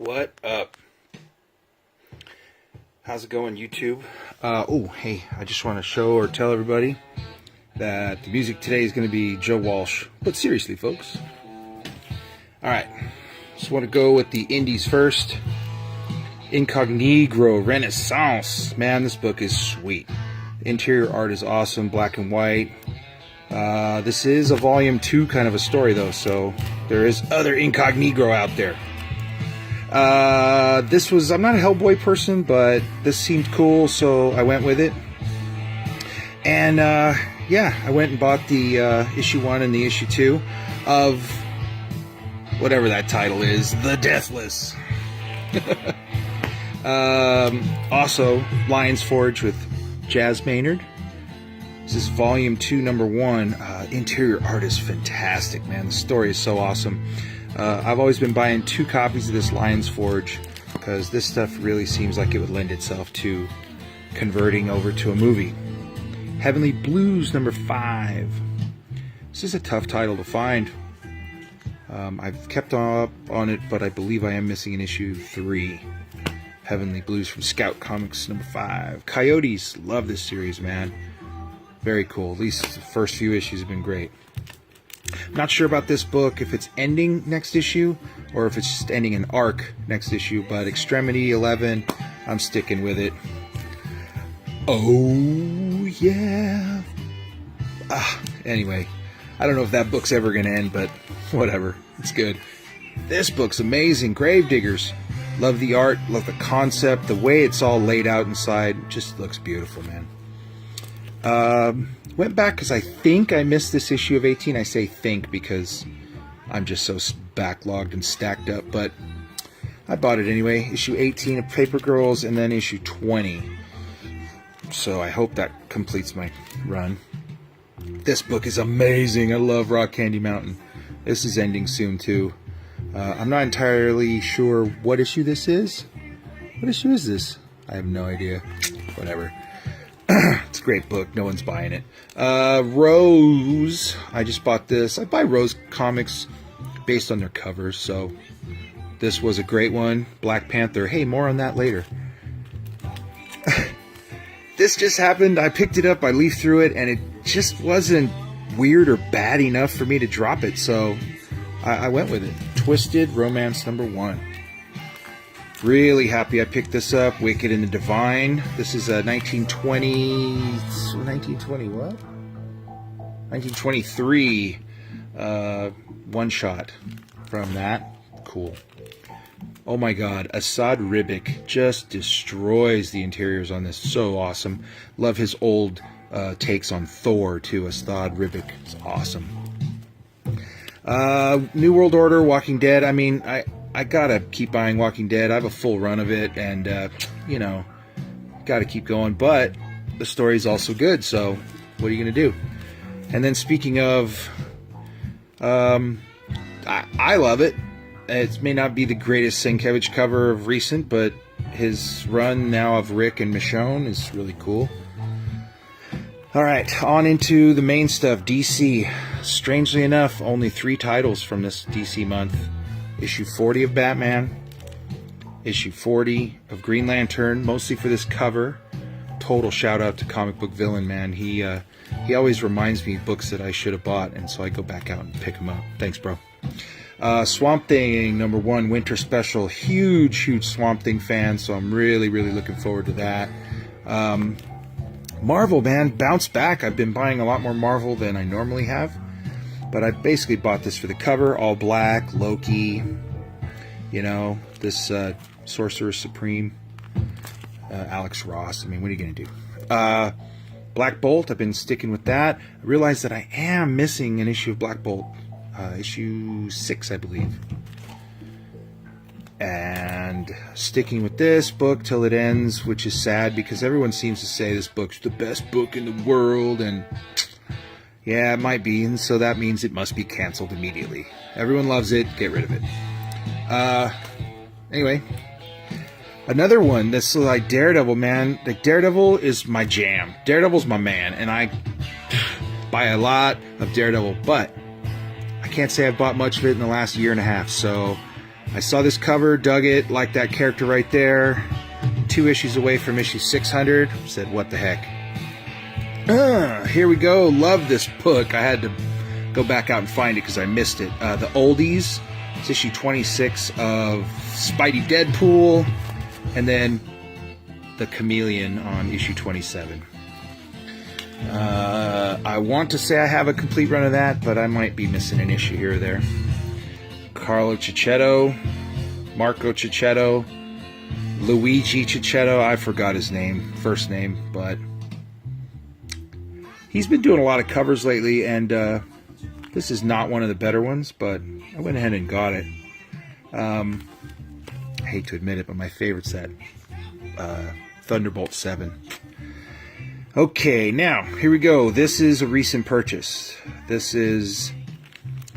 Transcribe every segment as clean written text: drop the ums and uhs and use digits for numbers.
What up? How's it going, YouTube? Oh, hey, I just want to show or tell everybody that the music today is going to be Joe Walsh. But seriously, folks. Alright, just want to go with the indies first. Incognito Renaissance. Man, this book is sweet. The interior art is awesome, black and white. This is a volume 2 kind of a story, though, so there is other Incognito out there. I'm not a Hellboy person, but this seemed cool, so I went with it. And, yeah, I went and bought the issue 1 and the issue 2 of whatever that title is, The Deathless. Also, Lion's Forge with Jazz Maynard. This is volume 2, number 1. Interior art is fantastic, man. The story is so awesome. I've always been buying 2 copies of this Lion's Forge because this stuff really seems like it would lend itself to converting over to a movie. Heavenly Blues, number 5. This is a tough title to find. I've kept up on it, but I believe I am missing an issue 3. Heavenly Blues from Scout Comics, number 5. Coyotes, love this series, man. Very cool. At least the first few issues have been great. Not sure about this book, if it's ending next issue or if it's just ending an arc next issue, but Extremity 11, I'm sticking with it. Oh, yeah. Anyway, I don't know if that book's ever going to end, but whatever. It's good. This book's amazing. Gravediggers. Love the art, love the concept, the way it's all laid out inside. Just looks beautiful, man. Went back because I think I missed this issue of 18. I say think because I'm just so backlogged and stacked up, but I bought it anyway. Issue 18 of Paper Girls and then issue 20. So I hope that completes my run. This book is amazing. I love Rock Candy Mountain. This is ending soon too. I'm not entirely sure what issue this is. What issue is this? I have no idea. Whatever. It's a great book. No one's buying it. Rose. I just bought this. I buy Rose comics based on their covers, so this was a great one. Black Panther. Hey, more on that later. This just happened. I picked it up. I leafed through it, and it just wasn't weird or bad enough for me to drop it, so I went with it. Twisted Romance number 1. Really happy I picked this up. Wicked and the Divine. This is a 1920 what? 1923 one-shot from that. Cool. Oh my god, Assad Ribic just destroys the interiors on this. So awesome. Love his old takes on Thor too. Assad Ribic. It's awesome. New World Order, Walking Dead. I mean, I gotta keep buying Walking Dead. I have a full run of it, and, you know, gotta keep going. But the story's also good, so what are you gonna do? And then speaking of, I love it. It may not be the greatest Sienkiewicz cover of recent, but his run now of Rick and Michonne is really cool. Alright, on into the main stuff. DC. Strangely enough, only 3 titles from this DC month. Issue 40 of Batman, issue 40 of Green Lantern, mostly for this cover. Total shout out to Comic Book Villain, man. He always reminds me of books that I should have bought, and so I go back out and pick them up. Thanks, bro. Swamp Thing number 1 Winter Special. Huge Swamp Thing fan, so I'm really looking forward to that. Marvel, man, bounce back. I've been buying a lot more Marvel than I normally have. But I basically bought this for the cover, all black, Loki, you know, this Sorcerer Supreme, Alex Ross. I mean, what are you going to do? Black Bolt, I've been sticking with that. I realized that I am missing an issue of Black Bolt, issue 6, I believe. And sticking with this book till it ends, which is sad because everyone seems to say this book's the best book in the world, and yeah, it might be, and so that means it must be canceled immediately. Everyone loves it, get rid of it. Anyway, another one that's like Daredevil, man. Like, Daredevil is my jam. Daredevil's my man, and I buy a lot of Daredevil, but I can't say I've bought much of it in the last year and a half, so I saw this cover, dug it, liked that character right there. 2 issues away from issue 600. Said, what the heck? Here we go. Love this book. I had to go back out and find it because I missed it. The Oldies. It's issue 26 of Spidey Deadpool. And then the Chameleon on issue 27. I want to say I have a complete run of that, but I might be missing an issue here or there. Carlo Cicchetto, Marco Cicchetto, Luigi Cicchetto. I forgot his first name, but he's been doing a lot of covers lately, and this is not one of the better ones, but I went ahead and got it. I hate to admit it, but my favorite's that Thunderbolt 7. Okay, now, here we go. This is a recent purchase. This is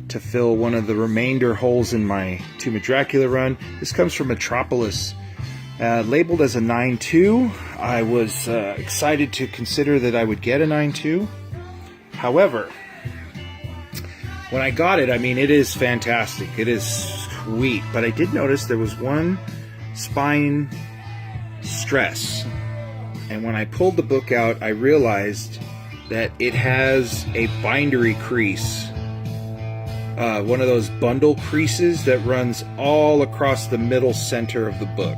to fill one of the remainder holes in my Tomb of Dracula run. This comes from Metropolis, labeled as a 9.2. I was excited to consider that I would get a 9.2. However, when I got it, I mean, it is fantastic. It is sweet. But I did notice there was one spine stress. And when I pulled the book out, I realized that it has a bindery crease. One of those bundle creases that runs all across the middle center of the book.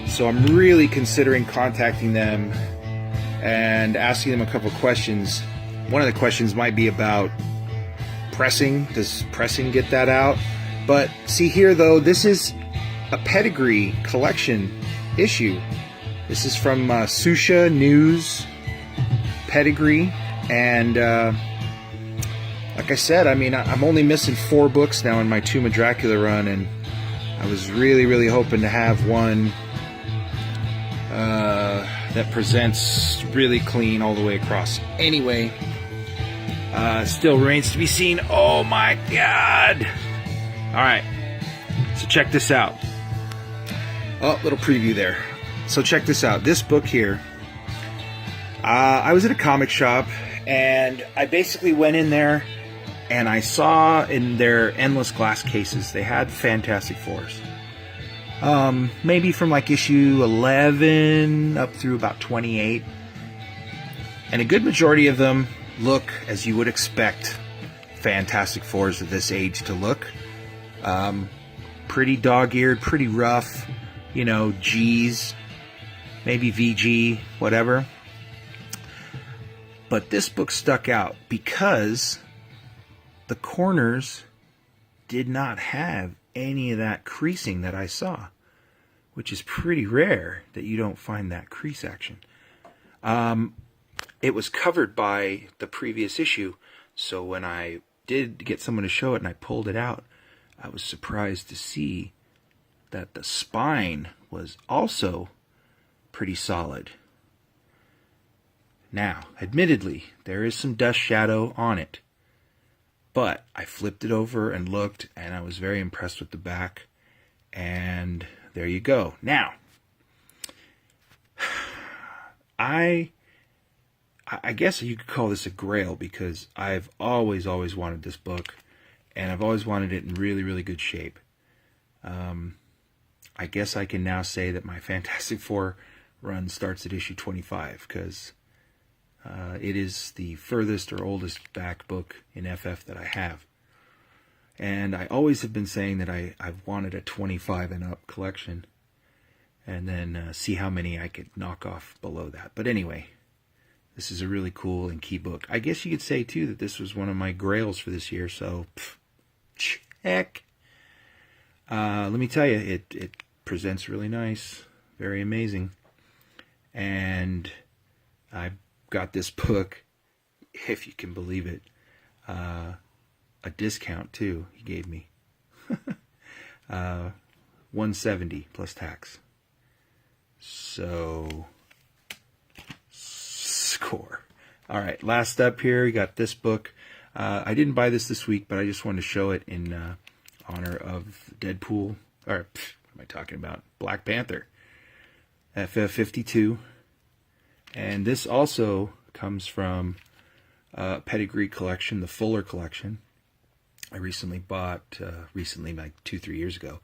So I'm really considering contacting them and asking them a couple of questions. One of the questions might be about pressing. Does pressing get that out? But see here, though, this is a pedigree collection issue. This is from Susha News Pedigree, and like I said, I mean, I'm only missing 4 books now in my Tomb of Dracula run, and I was really, really hoping to have one that presents really clean all the way across. Anyway, still remains to be seen. Oh my God! All right, so check this out. Oh, little preview there. So check this out. This book here, I was at a comic shop, and I basically went in there, and I saw in their endless glass cases, they had Fantastic Fours. Maybe from like issue 11 up through about 28. And a good majority of them look as you would expect Fantastic Fours of this age to look. Pretty dog-eared, pretty rough, you know, G's, maybe VG, whatever. But this book stuck out because the corners did not have any of that creasing that I saw, which is pretty rare that you don't find that crease action. It was covered by the previous issue, so when I did get someone to show it and I pulled it out, I was surprised to see that the spine was also pretty solid. Now, admittedly, there is some dust shadow on it, but I flipped it over and looked, and I was very impressed with the back, and there you go. Now, I guess you could call this a grail, because I've always wanted this book, and I've always wanted it in really, really good shape. I guess I can now say that my Fantastic Four run starts at issue 25, because it is the furthest or oldest back book in FF that I have. And I always have been saying that I've wanted a 25 and up collection, and then see how many I could knock off below that. But anyway, this is a really cool and key book. I guess you could say, too, that this was one of my grails for this year, so check. Let me tell you, it presents really nice, very amazing. And I got this book, if you can believe it, a discount too. He gave me $170 plus tax. So score. All right, last up here, you got this book. I didn't buy this week, but I just wanted to show it in honor of Deadpool, or what am I talking about? Black Panther, FF52. And this also comes from Pedigree Collection, the Fuller Collection. I recently bought, like 2-3 years ago,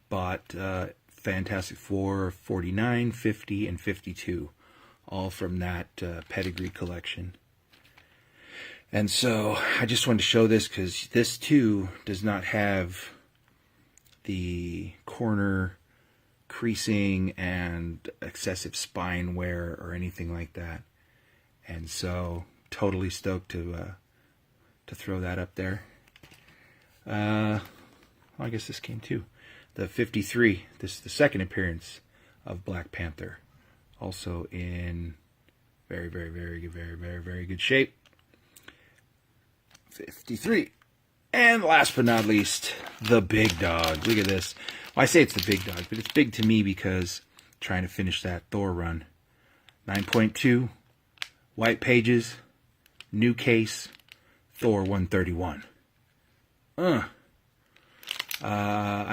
bought Fantastic Four 49, 50, and 52, all from that Pedigree collection. And so I just wanted to show this because this too does not have the corner creasing and excessive spine wear or anything like that. And so totally stoked to throw that up there. Well, I guess this came too. The 53, this is the second appearance of Black Panther. Also in very, very, very, very, very, very good shape. 53. And last but not least, the big dog. Look at this. Well, I say it's the big dog, but it's big to me because I'm trying to finish that Thor run. 9.2, white pages, new case, Thor 131. I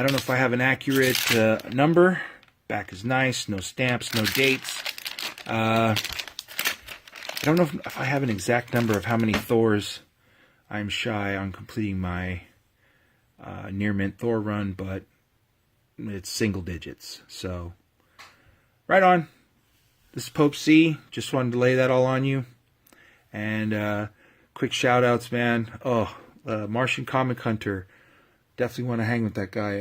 don't know if I have an accurate number. Back is nice, no stamps, no dates. I don't know if I have an exact number of how many Thors I'm shy on completing my near mint Thor run, but it's single digits. So, right on. This is Pope C. Just wanted to lay that all on you. And quick shout outs, man. Oh, Martian Comic Hunter. Definitely want to hang with that guy.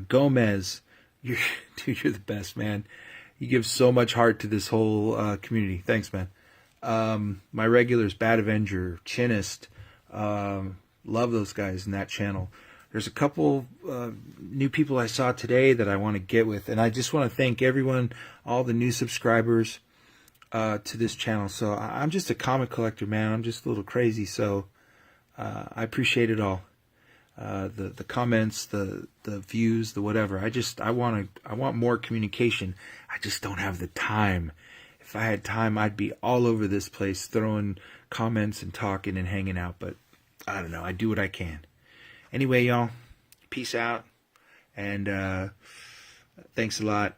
Gomez. Dude, you're the best, man. You give so much heart to this whole community. Thanks, man. My regulars, Bad Avenger, Chinist, love those guys in that channel. There's a couple new people I saw today that I want to get with, and I just want to thank everyone, all the new subscribers to this channel. So I'm just a comic collector, man. I'm just a little crazy, so I appreciate it all. The comments, the views, the whatever. I want more communication. I just don't have the time. If I had time, I'd be all over this place throwing comments and talking and hanging out, but I don't know. I do what I can. Anyway, y'all, peace out, and thanks a lot.